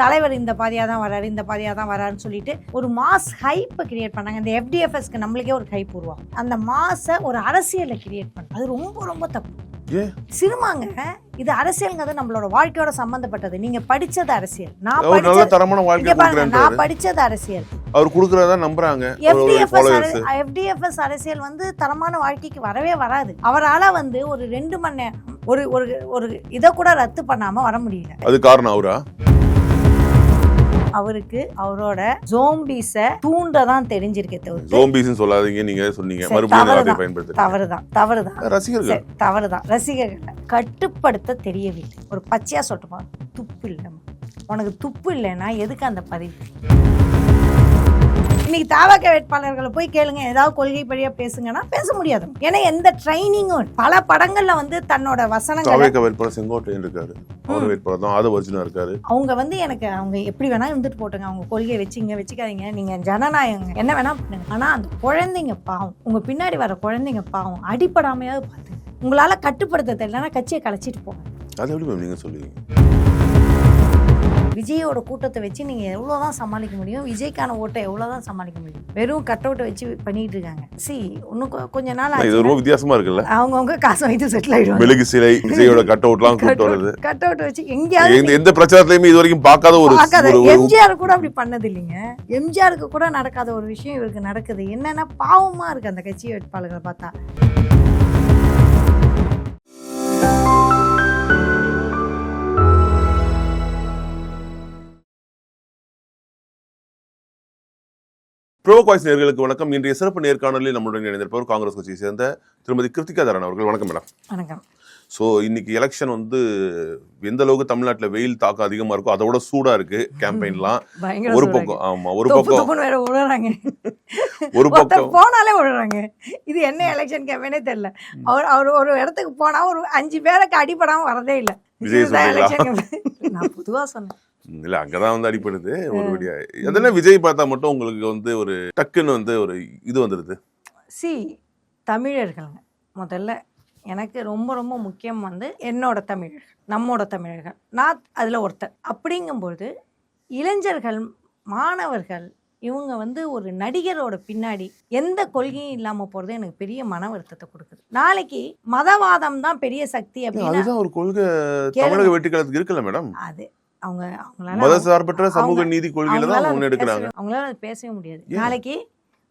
தலைவர் இந்த பாதியாக தான் வராரு, இந்த பாதியாக தான் வராருன்னு சொல்லிட்டு ஒரு மாஸ் ஹைப்பை கிரியேட் பண்ணாங்க. இந்த FDFSக்கு நம்மளுக்கே ஒரு ஹைப் உருவாகும். அந்த மாஸை ஒரு அரசியலை கிரியேட் பண்ண அது ரொம்ப ரொம்ப தப்பு. சினிமாங்க இது அரசியல்ங்கிறது நம்மளோட வாழ்க்கையோட சம்பந்தப்பட்டது. நீங்க படிச்சது அரசியல், நான் படிச்சது அரசியல். அவர் குடுக்கறதா நம்புறாங்க. FDFS அரசியல் வந்து தரமான வாழ்க்கைக்கு வரவே வராது. அவரால வந்து ஒரு 2 மணி நேரம் ஒரு இதை கூட ரத்து பண்ணாம வர முடியல. அது காரணம் அவரா? அவருக்கு அவரோட ஜோம்பிஸை தூண்டதான் தெரிஞ்சிருக்கே தவிர ஜோம்பிஸ்னு சொல்லாதீங்க. நீங்க சொன்னீங்க மறுபடியும் அதை பயன்படுத்து. தவறுதான் ரசிகர்கள் தவறுதான். ரசிகர்களை கட்டுப்படுத்த தெரியவில்லை. ஒரு பச்சையா சொல்லட்டுமா, துப்பு இல்லை. உனக்கு துப்பு இல்லைன்னா எதுக்கு அந்த பதவி? இன்னைக்கு தாவக வேட்பாளர்களை போய் கேளுங்க, ஏதாவது கொள்கை படியா பேசுங்கன்னா பேச முடியாது. ஏன்னா எந்த ட்ரைனிங்கும் பல படங்கள்ல வந்து தன்னோட வசனங்கள் செங்கோட்டையன் இருக்காரு, அவர் வேட்பாளர் தான், அது ஒரிஜினல் இருக்காரு. அவங்க வந்து எனக்கு அவங்க எப்படி வேணா இருந்துட்டு போட்டுங்க, அவங்க கொள்கையை வச்சுங்க வச்சுக்காதீங்க, நீங்க ஜனநாயகம் என்ன வேணா பண்ணுங்க. ஆனா அந்த குழந்தைங்க பாவம், உங்க பின்னாடி வர குழந்தைங்க பாவம், அடிப்படாமையாவது பார்த்து உங்களால கட்டுப்படுத்த தெரியலன்னா கட்சியை கலைச்சிட்டு போங்க. அது எப்படி நீங்க சொல்லுவீங்க? விஜயோட கூட்டத்தை வச்சு நீங்க எவ்வளவுதான் சமாளிக்க முடியும்? விஜய்க்கான ஓட்டை எவ்வளவுதான் சமாளிக்க முடியும்? வெறும் கட் அவுட்டை வச்சு பண்ணிட்டு இருக்காங்க. இன்னும் கொஞ்ச நாள் ரொம்ப வித்தியாசமா இருக்குல்ல. அவங்க காசு வாங்கிட்டு செட்டில் ஆயிடுவாங்க. மெழுகு சிலை விஜயோட கட் அவுட்லாம் கூட்டி வரது, கட் அவுட் வச்சு எங்கேயாவது எந்த பிரச்சாரத்திலயுமே இது வரைக்கும் பார்க்காத ஒரு எம்ஜிஆர் கூட அப்படி பண்ணது இல்லைங்க. எம்ஜிஆருக்கு கூட நடக்காத ஒரு விஷயம் இவருக்கு நடக்குது. என்னன்னா பாவமா இருக்கு அந்த கட்சி வேட்பாளர்களை பார்த்தா. ப்ரோவோக் வாய்ஸ் நேயர்களுக்கு வணக்கம். இன்றைய சிறப்பு நேர்காணலில் நம்முடன் இணைந்திருப்பவர் காங்கிரஸ் கட்சியை சேர்ந்த திருமதி கிருத்திகா தரன் அவர்கள். வணக்கம் மேடம். வணக்கம். ஸோ இன்னைக்கு எலெக்ஷன் வந்து எந்த அளவுக்கு தமிழ்நாட்டில் வெயில் தாக்கம் அதிகமா இருக்கும், அதோட சூடா இருக்கு கேம்பெயின்லாம். ஒரு பக்கம் ஒரு பக்கம் போனாலே விடுறாங்க. இது என்ன எலெக்ஷன் கேம்பெயினே தெரியல. அவர் ஒரு இடத்துக்கு போனா ஒரு 5 பேருக்கு அடிபடாம வரதே இல்லை. நான் பொதுவா சொன்னேன் இல்ல, அங்கதான் வந்து அடிப்படுது ஒருபடியா. அதெல்லாம் விஜய் பார்த்தா மட்டும் உங்களுக்கு வந்து ஒரு டக்குன்னு வந்து ஒரு இது வந்துடுது. தமிழர்கள் முதல்ல எனக்கு ரொம்ப ரொம்ப முக்கியம் வந்து என்னோட தமிழர்கள், நம்மோட தமிழர்கள். நான் அதில் ஒருத்தர். அப்படிங்கும்போது இளைஞர்கள், மாணவர்கள் இவங்க வந்து ஒரு நடிகரோட பின்னாடி எந்த கொள்கையும் இல்லாமல் போகிறது எனக்கு பெரிய மன வருத்தத்தை கொடுக்குது. நாளைக்கு மதவாதம் தான் பெரிய சக்தி அப்படின்னு ஒரு கொள்கை தமிழக வெற்றிக்காலத்துக்கு இருக்குல்ல மேடம். அது அவங்களால மதசார்பற்ற சமூக நீதி கொள்கையில தான் முன்னெடுக்கிறாங்க. அவங்களால பேசவே முடியாது. நாளைக்கு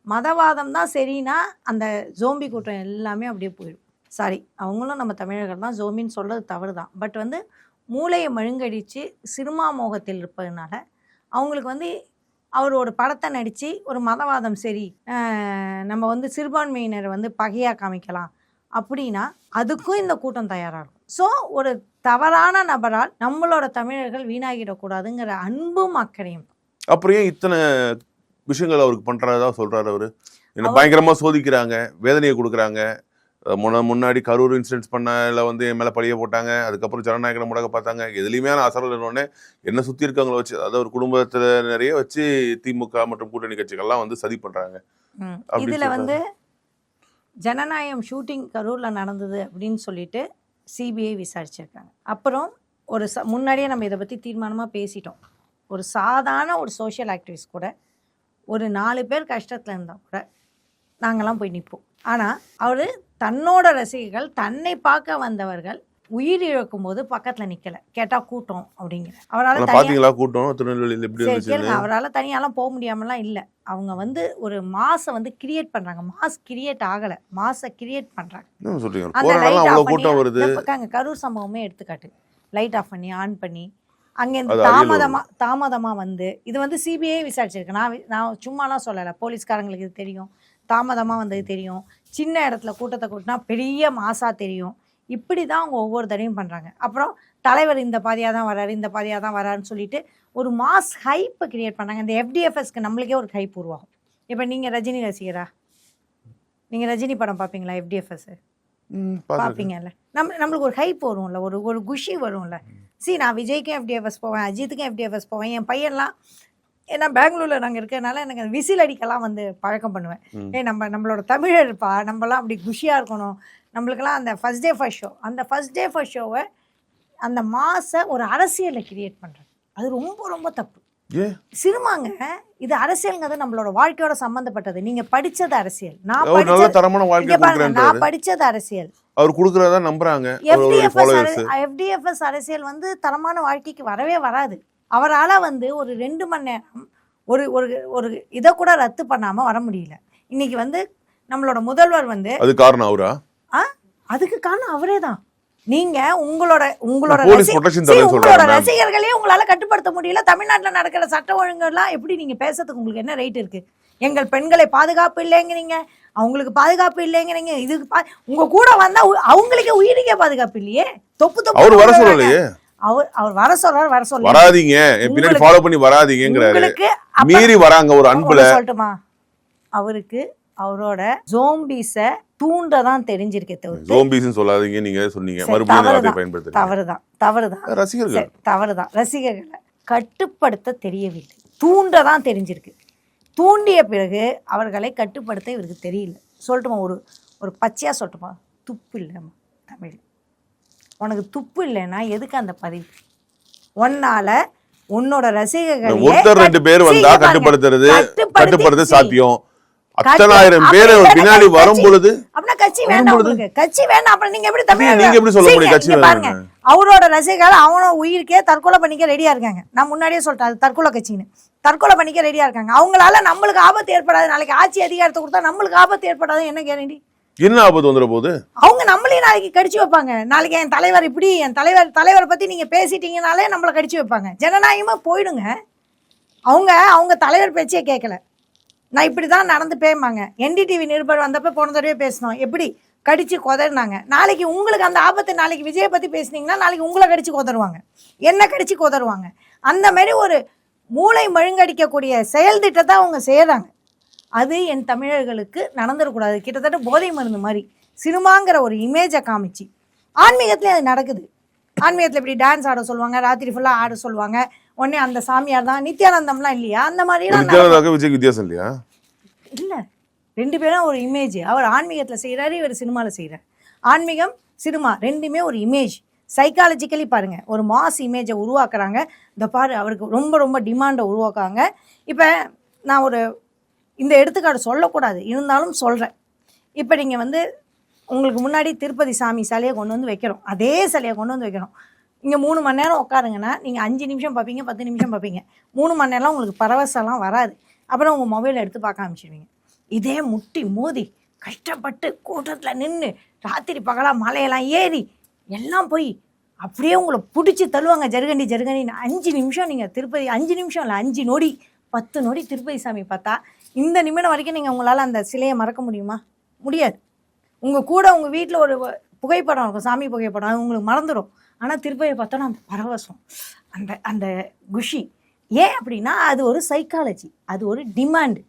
மதவாதம் தான் சரின்னா அந்த ஜோம்பி கூட்டம் எல்லாமே அப்படியே போயிடும். சாரி, அவங்களும் நம்ம தமிழர்கள் தான், ஜோம்பின்னு சொல்றது தவறு தான். பட் வந்து மூளையை மழுங்கடிச்சு சினிமா மோகத்தில் இருப்பதுனால அவங்களுக்கு வந்து அவர் ஒரு படத்தை நடித்து ஒரு மதவாதம் சரி, நம்ம வந்து சிறுபான்மையினரை வந்து பகையாக காமிக்கலாம் அப்படின்னா அதுக்கும் இந்த கூட்டம் தயாராக இருக்கும். ஸோ ஒரு தவறான நபரால் நம்மளோட தமிழர்கள் வீணாகிடக்கூடாதுங்கிற அன்பும் அக்கறையும். அப்புறம் ஏன் இத்தனை விஷயங்கள் அவருக்கு பண்றதா சொல்றாரு? அவரு என்ன பயங்கரமா சோதிக்கிறாங்க, வேதனையை கொடுக்குறாங்க. முன்னாடி கரூர் இன்சிடென்ட்ஸ் பண்ணல வந்து என் மேல பழிய போட்டாங்க. அதுக்கப்புறம் ஜனநாயக முடக்க பார்த்தாங்க. எதுலையுமே அசரல் என்னொன்னே என்ன சுத்தி இருக்கவங்களை வச்சு, அதாவது ஒரு குடும்பத்துல நிறைய வச்சு திமுக மற்றும் கூட்டணி கட்சிகள்லாம் வந்து சதி பண்றாங்க. இதுல வந்து ஜனநாயகம் ஷூட்டிங் கரூர்ல நடந்தது அப்படின்னு சொல்லிட்டு சிபிஐ விசாரிச்சிருக்காங்க. அப்புறம் ஒரு முன்னாடியே நம்ம இதை பற்றி தீர்மானமாக பேசிட்டோம். ஒரு சாதாரண ஒரு சோஷியல் ஆக்டிவிஸ்ட் கூட ஒரு 4 பேர் கஷ்டத்தில் இருந்தால் கூட நாங்கள்லாம் போய் நிற்போம். ஆனால் அவர் தன்னோட ரசிகர்கள், தன்னை பார்க்க வந்தவர்கள் உயிர் இழக்கும் போது பக்கத்தில் நிற்கலை. கேட்டால் கூட்டம் அப்படிங்கிற அவரால் தனியாலாம் போக முடியாமலாம் இல்லை. அவங்க வந்து ஒரு மாசை வந்து கிரியேட் பண்றாங்க. மாஸ் கிரியேட் ஆகல, மாசை கிரியேட் பண்றாங்க. கரூர் சம்பவமே எடுத்துக்காட்டு. லைட் ஆஃப் பண்ணி ஆன் பண்ணி அங்கேருந்து தாமதமா வந்து இது வந்து சிபிஐ விசாரிச்சிருக்கு. நான் சும்மாலாம் சொல்லலை. போலீஸ்காரங்களுக்கு இது தெரியும். தாமதமா வந்தது தெரியும். சின்ன இடத்துல கூட்டத்தை கூட்டினா பெரிய மாசா தெரியும். இப்படி தான் அவங்க ஒவ்வொரு தடையும் பண்ணுறாங்க. அப்புறம் தலைவர் இந்த பாதியாக தான் வராரு, இந்த பாதியாக தான் வராருன்னு சொல்லிட்டு ஒரு மாஸ் ஹைப்பை கிரியேட் பண்ணாங்க. இந்த FDFSக்கு நம்மளுக்கே ஒரு ஹைப் உருவாகும். இப்போ நீங்கள் ரஜினி ரசிகரா? நீங்கள் ரஜினி படம் பார்ப்பீங்களா? FDFS பார்ப்பீங்கல்ல. நம்மளுக்கு ஒரு ஹைப் வரும்ல, ஒரு குஷி வரும்ல. நான் விஜய்க்கும் FDFS போவேன், அஜித்துக்கும் FDFS போவேன். என் பையன்லாம் ஏன்னா பெங்களூரில் நாங்கள் இருக்கிறதுனால எனக்கு விசில் அடிக்கலாம் வந்து பழக்கம் பண்ணுவேன். நம்மளோட தமிழர்ப்பா, நம்மலாம் அப்படி குஷியாக இருக்கணும். நம்மளுக்கெல்லாம் அந்த ஃபர்ஸ்ட் டே ஃபர்ஸ்ட் ஷோவை அந்த மாசை ஒரு அரசியலை கிரியேட் பண்ணுறேன். அது ரொம்ப ரொம்ப தப்பு. ஏன் சினிமாங்க இது அரசியல்ங்கிறது நம்மளோட வாழ்க்கையோட சம்பந்தப்பட்டது. நீங்க படிச்சது அரசியல், நான் அவர் நல்ல படிச்சது தரமான வாழ்க்கை இங்க பாருங்க, கொடுக்குறேன்றாரு. நான் படிச்சது அரசியல். அவர் கொடுக்குறதா நம்புறாங்க அவருடைய ஃபாலோவர்ஸ். எஃப்டிஎஃப்எஸ் அரசியல் வந்து தரமான வாழ்க்கைக்கு வரவே வராது. அவரால் வந்து ஒரு 2 மணி நேரம் ஒரு ஒரு ஒரு இதை கூட ரத்து பண்ணாம வர முடியல. இன்னைக்கு வந்து நம்மளோட முதல்வர் வந்து அது காரணம் அவரா? அதுக்கு காரணம் அவரே தான். நீங்க உங்களோட போலீஸ் ப்ரொடெக்ஷன் தரேன்னு உங்களோட சொல்றாங்க. ரசிகர்களே உங்களால கட்டுப்படுத்த முடியல. தமிழ்நாட்டுல நடக்கிற சட்ட ஒழுங்குலாம் எப்படி நீங்க பேசுறதுக்கு உங்களுக்கு என்ன ரைட் இருக்கு? எங்கள் பெண்களை பாதுகாப்பு இல்லைங்கிறீங்க, அவங்களுக்கு பாதுகாப்பு இல்லைங்கிறீங்க. இதுக்கு உங்க கூட வந்தா அவங்களுக்கே உயிருக்கே பாதுகாப்பு இல்லையே. தொப்பு அவர் வர சொல்லலையே. அவர் வர சொல்றாரு, வர சொல்ல வராதீங்க, பின்னாடி ஃபாலோ பண்ணி வராதீங்கங்கறாரு. மீறி வராங்க ஒரு அன்புல. சொல்லட்டுமா, அவருக்கு அவரோட ஜோம்பிஸ தூண்டதான் தெரிஞ்சிருக்கே தவிர ஜோம்பிஸ்னு சொல்லாதீங்க நீங்க சொன்னீங்க. மறுபடியும் அதை பயன்படுத்துறீங்க. தவறுதான் ரசிகர்கள் தவறுதான். ரசிகர்களை கட்டுப்படுத்த தெரியவில்லை, தூண்டதான் தெரிஞ்சிருக்கு. தூண்டிய பிறகு அவர்களை கட்டுப்படுத்த இவருக்கு தெரியல. சொல்லட்டுமா, ஒரு பச்சையா சொல்லட்டுமா, துப்பு இல்லைம்மா தமிழ். உனக்கு துப்பு இல்லைன்னா எதுக்கு அந்த பதிவு? உன்னால உன்னோட ரசிகர்கள் ஒருத்தர் 2 பேர் வந்தா கட்டுப்படுத்துறது சாத்தியம். அத்தனாயிரம் பேர் பின்னாடி வரும் பொழுது அப்படின்னா கட்சி வேண்டாம் உங்களுக்கு. கட்சி வேண்டாம் அப்புறம் நீங்க எப்படி நீங்க எப்படி சொல்ல முடியும் கட்சி பாருங்க. அவரோட ரசிகர்கள் அவனோட உயிருக்கே தற்கொலை பண்ணிக்க ரெடியா இருக்காங்க. நான் முன்னாடியே சொல்லிட்டேன், அது தற்கொலை கட்சின்னு. தற்கொலை பண்ணிக்க ரெடியா இருக்காங்க. அவங்களால நம்மளுக்கு ஆபத்து ஏற்படாது. நாளைக்கு ஆட்சி அதிகாரத்தை கொடுத்தா நம்மளுக்கு ஆபத்து ஏற்படாது. என்ன கேரண்டி? என்ன ஆபத்து வந்துட போகுது? அவங்க நம்மளையும் நாளைக்கு கடிச்சு வைப்பாங்க. நாளைக்கு என் தலைவர் இப்படி, என் தலைவரை பத்தி நீங்க பேசிட்டீங்கனாலே நம்மளை கடிச்சு வைப்பாங்க. ஜனநாயகமா போயிடுங்க. அவங்க தலைவர் பேச்சே கேட்கல. நான் இப்படி தான் நடந்து பேமாங்க. என்டிடிவி நிருபர் வந்தப்போ போன தடவை பேசினோம், எப்படி கடிச்சு கொதறினாங்க. நாளைக்கு உங்களுக்கு அந்த ஆபத்து, நாளைக்கு விஜயை பற்றி பேசுனீங்கன்னா நாளைக்கு உங்களை கடிச்சு கொதருவாங்க, என்ன கடிச்சு கொதருவாங்க. அந்த மாதிரி ஒரு மூளை மழுங்கடிக்கக்கூடிய செயல் திட்டத்தை அவங்க செய்கிறாங்க. அது என் தமிழர்களுக்கு நடந்துடக்கூடாது. கிட்டத்தட்ட போதை மருந்து மாதிரி சினிமாங்கிற ஒரு இமேஜை காமிச்சு ஆன்மீகத்துலேயும் அது நடக்குது. ஆன்மீகத்தில் இப்படி டான்ஸ் ஆட சொல்லுவாங்க, ராத்திரி ஃபுல்லாக ஆட சொல்லுவாங்க. உடனே அந்த சாமியார் தான் நித்யானந்தம்லாம் இல்லையா? அந்த மாதிரிலாம் விஜய்க்கு வித்தியாசம் இல்லையா? இல்லை, 2 பேரும் ஒரு இமேஜ். அவர் ஆன்மீகத்தில் செய்கிறாரு, இவர் சினிமாவில் செய்கிறார். ஆன்மீகம் சினிமா ரெண்டுமே ஒரு இமேஜ். சைக்காலஜிக்கலி பாருங்கள், ஒரு மாஸ் இமேஜை உருவாக்குறாங்க. இந்த பாரு அவருக்கு ரொம்ப ரொம்ப டிமாண்டை உருவாக்குறாங்க. இப்போ நான் இந்த எடுத்துக்காட்டு சொல்லக்கூடாது, இருந்தாலும் சொல்கிறேன். இப்போ நீங்கள் வந்து உங்களுக்கு முன்னாடி திருப்பதி சாமி சிலையை கொண்டு வந்து வைக்கிறோம், அதே சிலையை கொண்டு வந்து வைக்கிறோம். இங்கே 3 மணி நேரம் உட்காருங்கன்னா நீங்கள் 5 நிமிஷம் பார்ப்பீங்க, 10 நிமிஷம் பார்ப்பீங்க. 3 மணி நேரம் உங்களுக்கு பரவசம்லாம் வராது. அப்புறம் உங்கள் மொபைலை எடுத்து பார்க்க ஆரம்பிச்சிடுவீங்க. இதே முட்டி மோதி கஷ்டப்பட்டு கூட்டத்தில் நின்று ராத்திரி பகலாக மலையெல்லாம் ஏறி எல்லாம் போய் அப்படியே உங்களை பிடிச்சி தள்ளுவாங்க ஜருகண்டி ஜருகண்டின்னு. 5 நிமிஷம் நீங்கள் திருப்பதி, 5 நிமிஷம் இல்லை, 5 நொடி 10 நொடி திருப்பதி சாமி பார்த்தா இந்த நிமிடம் வரைக்கும் நீங்கள் உங்களால் அந்த சிலையை மறக்க முடியுமா? முடியாது. உங்கள் கூட உங்கள் வீட்டில் ஒரு புகைப்படம் இருக்கும், சாமி புகைப்படம், அது உங்களுக்கு மறந்துடும். ஆனால் திருப்பதியை பார்த்தோன்னா அந்த பரவசம், அந்த குஷி. ஏன் அப்படின்னா அது ஒரு சைக்காலஜி, அது ஒரு டிமாண்டு.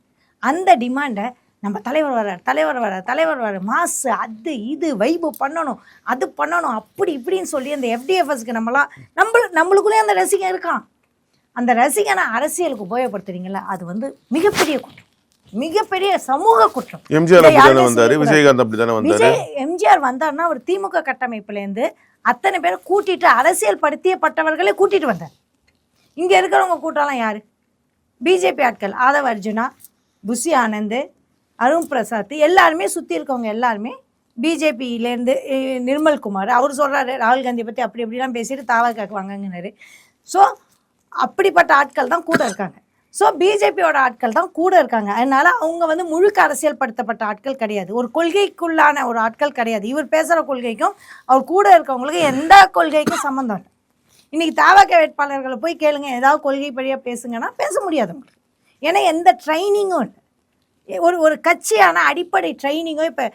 அந்த டிமாண்டை நம்ம தலைவர் வர மாசு, அது இது வைபு பண்ணணும், அது பண்ணணும், அப்படி இப்படின்னு சொல்லி அந்த எஃப்டிஎஃப்எஸ்க்கு நம்மளுக்குள்ளே அந்த ரசிகன் இருக்கான். அந்த ரசிகனை அரசியலுக்கு உபயோகப்படுத்துறீங்களா, அது வந்து மிகப்பெரிய குற்றம், மிகப்பெரிய சமூக குற்றம். எம்ஜிஆர் வந்தார்னா அவர் திமுக கட்டமைப்புலேருந்து அத்தனை பேரை கூட்டிட்டு அரசியல் படுத்தியப்பட்டவர்களே கூட்டிட்டு வந்தார். இங்கே இருக்கிறவங்க கூட்டம்லாம் யார்? பிஜேபி ஆட்கள், ஆதவ அர்ஜுனா, புஷி ஆனந்த், அருண் பிரசாத், எல்லாருமே சுற்றி இருக்கவங்க எல்லாருமே பிஜேபியிலேருந்து. நிர்மல்குமார் அவர் சொல்கிறாரு ராகுல் காந்தியை பற்றி அப்படி இப்படிலாம் பேசிட்டு தாவாக்காக்கு வாங்கங்கினாரு. ஸோ அப்படிப்பட்ட ஆட்கள் தான் கூட இருக்காங்க. ஸோ பிஜேபியோட ஆட்கள் தான் கூட இருக்காங்க. அதனால அவங்க வந்து முழுக்க அரசியல் படுத்தப்பட்ட ஆட்கள் கிடையாது, ஒரு கொள்கைக்குள்ளான ஒரு ஆட்கள் கிடையாது. இவர் பேசுகிற கொள்கைக்கும் அவர் கூட இருக்கவங்களுக்கு எந்த கொள்கைக்கும் சம்மந்தம் இல்லை. இன்றைக்கி தாவாக்க வேட்பாளர்களை போய் கேளுங்க, ஏதாவது கொள்கைப்படியாக பேசுங்கன்னா பேச முடியாது உங்களுக்கு. ஏன்னா எந்த ட்ரைனிங்கும் இல்லை. ஒரு கட்சியான அடிப்படை ட்ரைனிங்கும் இப்போ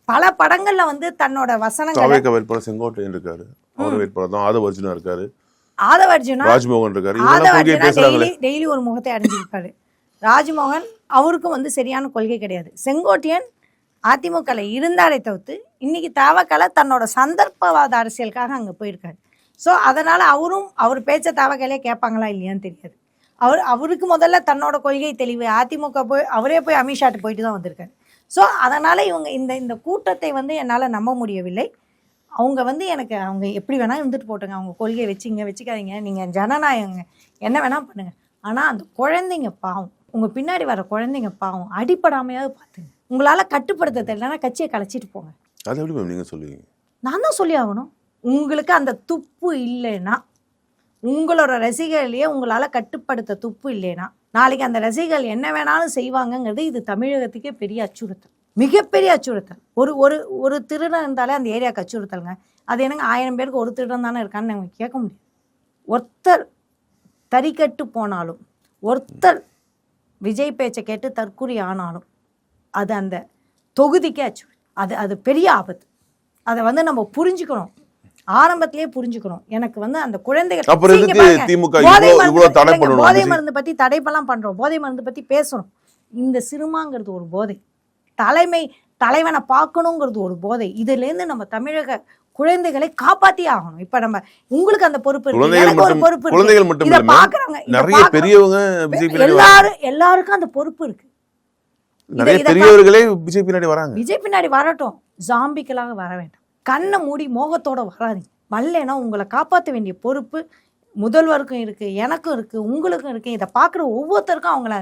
பல படங்களில் வந்து தன்னோட வசனங்களை செங்கோட்டையன் இருக்காரு, அவர் வேட்பாளர் தான் ஆதவர்ஜுனா இருக்காரு, ஆதவர்ஜுனா ராஜ்மோகன் இருக்காரு. டெய்லி ஒரு முகத்தை அடைஞ்சிருப்பாரு. ராஜ்மோகன் அவருக்கும் வந்து சரியான கொள்கை கிடையாது. செங்கோட்டையன் அதிமுகவில் இருந்தாரே தவிர்த்து இன்னைக்கு தாவக்கால தன்னோட சந்தர்ப்பவாத அரசியலுக்காக அங்கே போயிருக்காரு. ஸோ அதனால் அவர் பேச்ச தாவக்காலே கேட்பாங்களா இல்லையான்னு தெரியாது. அவருக்கு முதல்ல தன்னோட கொள்கை தெளிவு. அதிமுக அவரே போய் அமித்ஷாட்டு போயிட்டு தான் வந்திருக்காரு. ஸோ அதனால் இவங்க இந்த கூட்டத்தை வந்து என்னால் நம்ப முடியவில்லை. அவங்க வந்து எனக்கு அவங்க எப்படி வேணால் இருந்துட்டு போட்டுங்க, அவங்க கொள்கையை வச்சுக்காதீங்க, நீங்கள் ஜனநாயகங்க என்ன வேணால் பண்ணுங்கள், ஆனால் அந்த குழந்தைங்க பாவம், உங்கள் பின்னாடி வர குழந்தைங்க பாவம், அடிப்படாமையாவது பார்த்துங்க. உங்களால் கட்டுப்படுத்த தெரியலன்னா கட்சியை கலைச்சிட்டு போங்க. அது எப்படி மேம் நீங்கள் சொல்லுவீங்க? நான் தான் சொல்லி ஆகணும். உங்களுக்கு அந்த துப்பு இல்லைன்னா, உங்களோட ரசிகர்களையே உங்களால் கட்டுப்படுத்த துப்பு இல்லைன்னா, நாளைக்கு அந்த ரசிகர்கள் என்ன வேணாலும் செய்வாங்கங்கிறது இது தமிழகத்துக்கே பெரிய அச்சுறுத்தல், மிகப்பெரிய அச்சுறுத்தல். ஒரு ஒரு ஒரு திருடன் இருந்தாலே அந்த ஏரியாவுக்கு அச்சுறுத்தலுங்க. அது என்னங்க 1000 பேருக்கு ஒரு திருடன் தானே இருக்கான்னு நம்ம கேட்க முடியும். ஒருத்தர் தறிக்கட்டு போனாலும், ஒருத்தர் விஜய் பேச்சை கேட்டு தற்குறி ஆனாலும் அது அந்த தொகுதிக்கே அச்சுறுத்தல். அது பெரிய ஆபத்து. அதை வந்து நம்ம புரிஞ்சுக்கணும், ஆரம்பத்திலேயே புரிஞ்சுக்கணும். எனக்கு வந்து அந்த குழந்தைகள் போதை மருந்து பற்றி தடைப்பெல்லாம் பண்ணுறோம், போதை மருந்து பற்றி பேசுகிறோம். இந்த சினிமாங்கிறது ஒரு போதை, தலைவனை பார்க்கணுங்கிறது ஒரு போதை. இதுலேருந்து நம்ம தமிழக குழந்தைகளை காப்பாத்தி ஆகணும். இப்ப நம்ம உங்களுக்கு அந்த பொறுப்பு இருக்கு, எனக்கு ஒரு பொறுப்பு இருக்கு. இத பாக்குறாங்க நிறைய பெரியவங்க, எல்லாருக்கும் அந்த பொறுப்பு இருக்கு. நிறைய பெரியவர்களே விஜய் பின்னாடி வராங்க. விஜய் பின்னாடி வரட்டும், ஜாம்பிக்கலாக வர வேண்டாம். கண்ணை மூடி மோகத்தோட வராதீங்க. வரலன்னா உங்களை காப்பாற்ற வேண்டிய பொறுப்பு முதல்வருக்கும் இருக்கு, எனக்கும் இருக்கு, உங்களுக்கும் இருக்கு. இதை பார்க்குற ஒவ்வொருத்தருக்கும் அவங்கள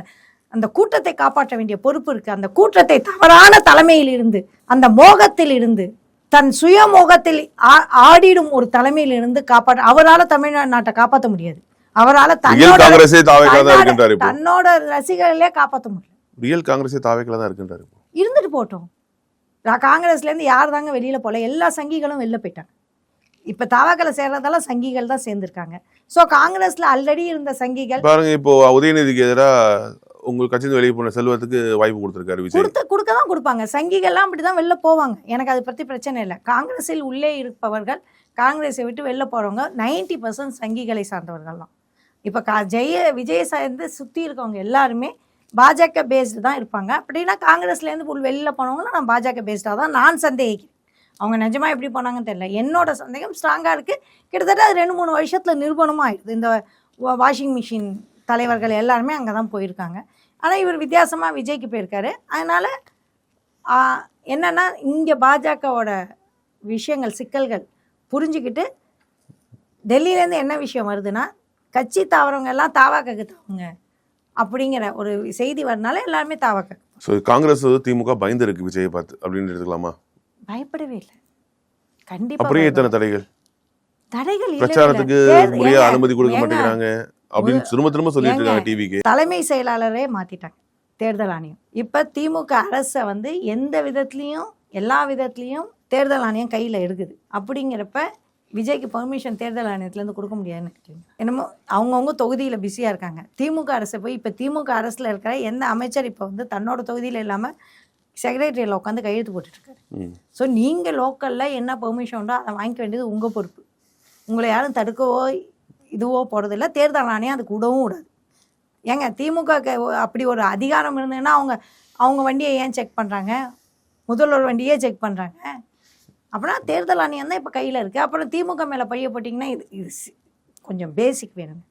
அந்த கூட்டத்தை காப்பாற்ற வேண்டிய பொறுப்பு இருக்கு. அந்த கூட்டத்தை தவறான தலைமையில் இருந்து, அந்த மோகத்தில் இருந்து, தன் சுயமோகத்தில் ஆடிடும் ஒரு தலைமையில் இருந்து காப்பாற்ற அவரால் தமிழ்நாட்டை காப்பாற்ற முடியாது. அவரால் தன்னோட ரசிகர்களே காப்பாற்ற முடியல. ரியல் காங்கிரஸே தாவேக்கல தான் இருக்கின்றாரு. இருந்துட்டு போட்டோம். காங்கிரஸ்லேருந்து யார் தாங்க வெளியில போல, எல்லா சங்கிகளும் வெளில போயிட்டாங்க. இப்போ தாவாக்கல சேர்றதால சங்கிகள் தான் சேர்ந்துருக்காங்க. ஸோ காங்கிரஸ்ல ஆல்ரெடி இருந்த சங்கிகள் பாருங்க, இப்போ உதயநிதிக்கு எதிராக உங்க கட்சியிலிருந்து வெளியே போன செல்வத்துக்கு வாய்ப்பு கொடுத்துருக்காரு விஜய். கொடுக்க தான் கொடுப்பாங்க. சங்கிகள்லாம் அப்படி தான் வெளில போவாங்க. எனக்கு அதை பற்றி பிரச்சனை இல்லை. காங்கிரஸில் உள்ளே இருப்பவர்கள், காங்கிரஸை விட்டு வெளில போகிறவங்க 90% சங்கிகளை சார்ந்தவர்கள் தான். இப்போ விஜய் சேர்ந்து சுற்றி இருக்கவங்க எல்லாருமே பாஜக பேஸ்டு தான் இருப்பாங்க. அப்படின்னா காங்கிரஸ்லேருந்து வெளியில் போனவங்கன்னா நான் பாஜக பேஸ்டாக தான் நான் சந்தேகிக்கிறேன். அவங்க நிஜமாக எப்படி போனாங்கன்னு தெரியல. என்னோட சந்தேகம் ஸ்ட்ராங்காக இருக்குது. கிட்டத்தட்ட அது 2-3 வருஷத்தில் நிரூபணமாக ஆயிடுது. இந்த வாஷிங் மிஷின் தலைவர்கள் எல்லாருமே அங்கே தான் போயிருக்காங்க. ஆனால் இவர் வித்தியாசமாக விஜய்க்கு போயிருக்காரு. அதனால் என்னென்னா இங்கே பாஜகவோட விஷயங்கள், சிக்கல்கள் புரிஞ்சுக்கிட்டு டெல்லியிலேருந்து என்ன விஷயம் வருதுன்னா, கட்சி தாவறவங்க எல்லாம் தாவாக்கு தாவுங்க அப்படிங்கிற ஒரு செய்தி வரனால எல்லாருமே தாவாக்க. ஸோ காங்கிரஸ் திமுக பயந்து இருக்கு விஜயை பார்த்து அப்படின்னு எடுத்துக்கலாமா? பயப்படவே இல்லை. கண்டிப்பாக. அப்புறம் எத்தனை தடைகள் பிரச்சாரத்துக்கு முறையா அனுமதி கொடுக்க மாட்டேங்கிறாங்க அப்படின்னு திரும்ப சொல்லிட்டு இருக்காங்க டிவிக்கு. தலைமை செயலாளரே மாத்திட்டாங்க தேர்தல் ஆணையம். இப்ப திமுக அரசை வந்து எந்த விதத்துலயும் எல்லா விதத்துலயும் தேர்தல் ஆணையம் கையில எடுக்குது. அப்படிங்கிறப்ப விஜய்க்கு பெர்மிஷன் தேர்தல் ஆணையத்துலேருந்து கொடுக்க முடியாதுன்னு என்னமோ அவங்கவுங்க தொகுதியில் பிஸியாக இருக்காங்க. திமுக அரசை போய் இப்போ திமுக அரசில் இருக்கிற எந்த அமைச்சர் இப்போ வந்து தன்னோட தொகுதியில் இல்லாமல் செக்ரட்டரியில் உட்காந்து கையெழுத்து போட்டுட்ருக்காரு. ஸோ நீங்கள் லோக்கலில் என்ன பெர்மிஷன் உண்டோ அதை வாங்கிக்க வேண்டியது உங்கள் பொறுப்பு. உங்களை யாரும் தடுக்கவோ இதுவோ போகிறதில்ல. தேர்தல் ஆணையம் அதுக்கு விடவும் விடாது. ஏங்க திமுக அப்படி ஒரு அதிகாரம் இருந்ததுன்னா அவங்க வண்டியை ஏன் செக் பண்ணுறாங்க? முதல்வர் வண்டியே செக் பண்ணுறாங்க. அப்படின்னா தேர்தல் ஆணையம் தான் இப்போ கையில் இருக்குது. அப்புறம் திமுக மேலே பழிய போட்டிங்கன்னா இது கொஞ்சம் பேசிக் வேணுங்க.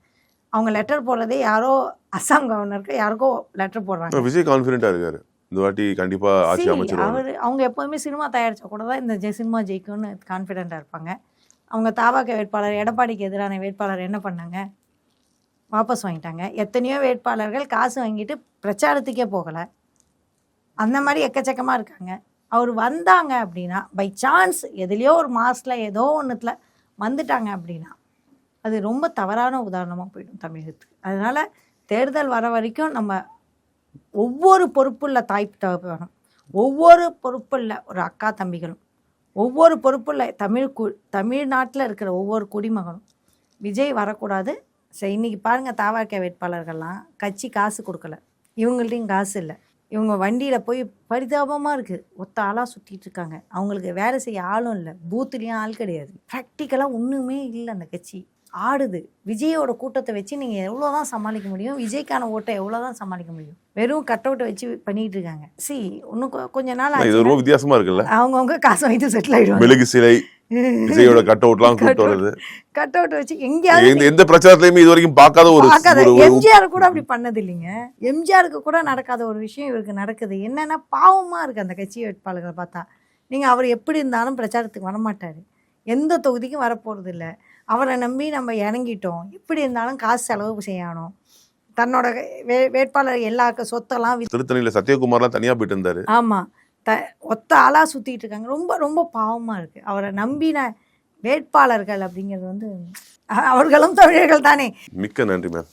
அவங்க லெட்டர் போடுறதே யாரோ அசாம் கவர்னருக்கு யாருக்கோ லெட்டர் போடுறாங்க. விஜய் கான்ஃபிடென்ட்டாக இருக்காரு இந்த வாட்டி கண்டிப்பாக ஆட்சி அமைச்சர். அவங்க எப்போதுமே சினிமா தயாரித்தா கூட தான் இந்த சினிமா ஜெயிக்கும்னு கான்ஃபிடென்ட்டாக இருப்பாங்க. அவங்க தாவாக வேட்பாளர் எடப்பாடிக்கு எதிரான வேட்பாளர் என்ன பண்ணாங்க? வாபஸ் வாங்கிட்டாங்க. எத்தனையோ வேட்பாளர்கள் காசு வாங்கிட்டு பிரச்சாரத்துக்கே போகலை. அந்த மாதிரி எக்கச்சக்கமாக இருக்காங்க. அவர் வந்தாங்க அப்படின்னா பை சான்ஸ் எதுலேயோ ஒரு மாதத்தில் ஏதோ ஒன்றுத்தில் வந்துட்டாங்க அப்படின்னா அது ரொம்ப தவறான உதாரணமாக போயிடும் தமிழகத்துக்கு. அதனால் தேர்தல் வர வரைக்கும் நம்ம ஒவ்வொரு பொறுப்புள்ள தாய் தகப்பனும், ஒவ்வொரு பொறுப்புள்ள ஒரு அக்கா தம்பிகளும், ஒவ்வொரு பொறுப்புள்ள தமிழ்நாட்டில் இருக்கிற ஒவ்வொரு குடிமகனும் விஜய் வரக்கூடாது. சரி, இன்றைக்கி பாருங்கள் தாவாக்க வேட்பாளர்கள்லாம் கட்சி காசு கொடுக்கல, இவங்கள்ட்டையும் காசு இல்லை. இவங்க வண்டியில் போய் பரிதாபமாக இருக்குது, ஒத்த ஆளாக சுற்றிட்டு இருக்காங்க. அவங்களுக்கு வேலை செய்ய ஆளும் இல்லை, பூத்துலேயும் ஆள் கிடையாது. ப்ராக்டிக்கலாக ஒன்றுமே இல்லை. அந்த கட்சி ஆடுது. விஜயோட கூட்டத்தை வச்சு நீங்கள் எவ்வளோ தான் சமாளிக்க முடியும்? விஜய்க்கான ஓட்டை எவ்வளோ தான் சமாளிக்க முடியும்? வெறும் கட் அவுட்டை வச்சு பண்ணிட்டு இருக்காங்க. இன்னும் கொஞ்ச நாள் ரொம்ப வித்தியாசமாக இருக்குல்ல. அவங்கவுங்க காசு வாங்கிட்டு செட்டில் ஆகிடுவாங்க. மெழுகு சிலை விஜயோட கட் அவுட்லாம் கூப்பிட்டு வருது. கட் அவுட் வச்சு எங்கேயாவது எந்த பிரச்சாரத்துலையுமே இது வரைக்கும் பார்க்காத எம்ஜிஆர் கூட அப்படி பண்ணது இல்லைங்க. எம்ஜிஆருக்கு கூட நடக்காத ஒரு விஷயம் இவருக்கு நடக்குது. என்னன்னா பாவமாக இருக்குது அந்த கட்சி வேட்பாளர்களை பார்த்தா. நீங்கள் அவர் எப்படி இருந்தாலும் பிரச்சாரத்துக்கு வரமாட்டார். எந்த தொகுதிக்கும் வரப்போகிறது இல்லை. அவரை நம்பி நம்ம இறங்கிட்டோம். எப்படி இருந்தாலும் காசு செலவு செய்யணும். தன்னோட வேட்பாளர் எல்லா சொத்தெல்லாம் திருத்தணியில் சத்யகுமார்லாம் தனியாக போயிட்டு இருந்தாரு. ஆமாம், ஒத்த ஆளாக சுற்றிட்டு இருக்காங்க. ரொம்ப ரொம்ப பாவமாக இருக்குது. அவரை நம்பின வேட்பாளர்கள் அப்படிங்கிறது வந்து அவர்களும் தமிழர்கள் தானே. மிக்க நன்றி மேம்.